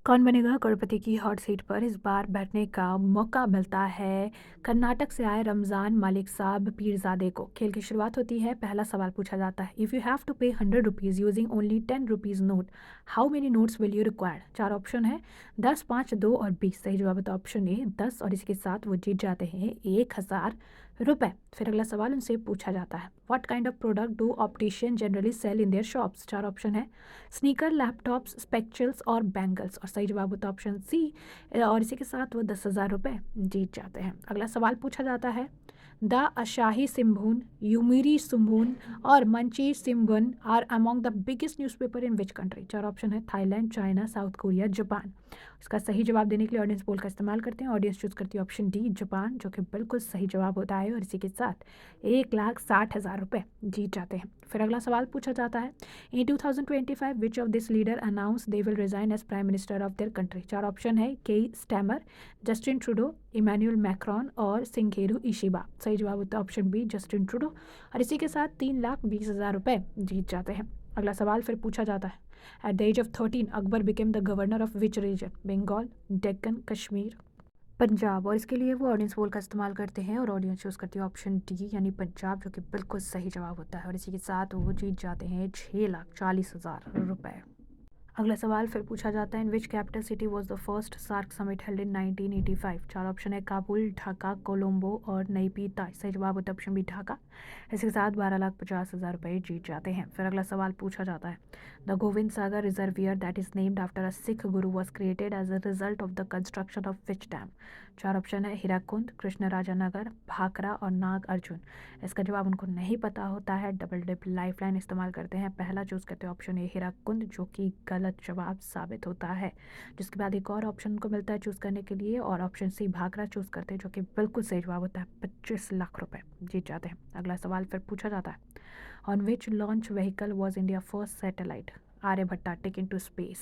कौन बनेगा करोड़पति की हॉट सीट पर इस बार बैठने का मौका मिलता है कर्नाटक से आए रमज़ान मालिक साहब पीरजादे को। खेल की शुरुआत होती है, पहला सवाल पूछा जाता है, इफ़ यू हैव टू पे 100 rupees using only 10 rupees note, how many notes will you require. चार ऑप्शन है, 10, 5, 2 और 20। सही जवाब है तो ऑप्शन ए 10, और इसके साथ वो जीत जाते हैं 1000 रुपये। फिर अगला सवाल उनसे पूछा जाता है, what kind of product do optician generally sell in their shops. चार ऑप्शन है, स्नीकर, लैपटॉप्स, स्पेक्चुअल्स और बैंगल्स। और सही जवाब होता है ऑप्शन सी, और इसी के साथ वो 10,000 रुपये जीत जाते हैं। अगला सवाल पूछा जाता है, द अशाही सिम्भून, यूमिरी सिम्भून और मंची सिम्बन are among the biggest newspaper in which country. चार ऑप्शन है, Thailand, China, South Korea, Japan. इसका सही जवाब देने के लिए ऑडियंस पोल का इस्तेमाल करते हैं। ऑडियंस चूज करती है ऑप्शन डी, जापान, जो कि बिल्कुल सही जवाब होता है, और इसी के साथ 1,60,000 रुपये जीत जाते हैं। फिर अगला सवाल पूछा जाता है, In 2025, which of this leader announced they will resign as prime minister of their country? चार ऑप्शन है, Keir Starmer, Justin Trudeau, Emmanuel Macron और सिंकेरू इशिबा। सही जवाब होता है ऑप्शन बी, जस्टिन ट्रूडो, और इसी के साथ 3,20,000 रुपये जीत जाते हैं। अगला सवाल फिर पूछा जाता है, at the age of 13 Akbar became the governor of which region. Bengal, Deccan, Kashmir, Punjab. और इसके लिए वो ऑडियंस पोल का इस्तेमाल करते हैं, और ऑडियंस चूज़ करती है ऑप्शन डी यानी पंजाब, जो कि बिल्कुल सही जवाब होता है, और इसी के साथ वो जीत जाते हैं 6,40,000 रुपये। अगला सवाल फिर पूछा जाता है, in which capital city was the first SAARC summit held in 1985। चार ऑप्शन है, काबुल, ढाका, कोलंबो और नई पीता। सही जवाब होता है ऑप्शन बी, ढाका। इसके साथ 12,50,000 रुपये जीत जाते हैं। फिर अगला सवाल पूछा जाता है, the Govind Sagar reservoir that is named after a Sikh guru was created as a result of the construction of which dam. चार ऑप्शन है, हीराकुंड, कृष्णराजानगर, भाखड़ा और नाग अर्जुन। इसका जवाब उनको नहीं पता होता है, डबल डिप लाइफलाइन इस्तेमाल करते हैं। पहला चूज़ करते हैं ऑप्शन ए, हीराकुंड, जो कि गलत जवाब साबित होता है। जिसके बाद एक और ऑप्शन उनको मिलता है चूज़ करने के लिए, और ऑप्शन सी भाखड़ा चूज़ करते हैं, जो कि बिल्कुल सही जवाब होता है। 25,00,000 रुपये जीत जाते हैं। अगला सवाल फिर पूछा जाता है, on which launch vehicle was India first satellite Aryabhata taken to space.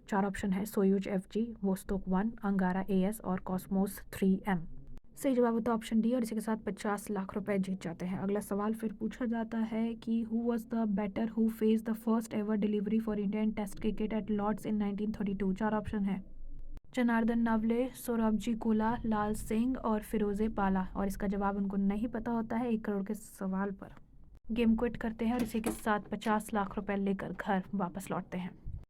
चार ऑप्शन है, Soyuz FG, Vostok 1, Angara AS और कॉस्मोस 3M। सही जवाब होता है ऑप्शन डी, और इसी के साथ 50,00,000 रुपये जीत जाते हैं। अगला सवाल फिर पूछा जाता है कि who was the batter who face the first ever delivery for Indian test cricket at Lord's in 1932। चार ऑप्शन है, जनार्दन नवले, सोराबजी कोला, लाल सिंह और फिरोजे पाला। और इसका जवाब उनको नहीं पता होता है 1 करोड़ के सवाल पर। गेम क्विट करते हैं, और इसी के साथ 50,00,000 रुपये लेकर घर वापस लौटते हैं।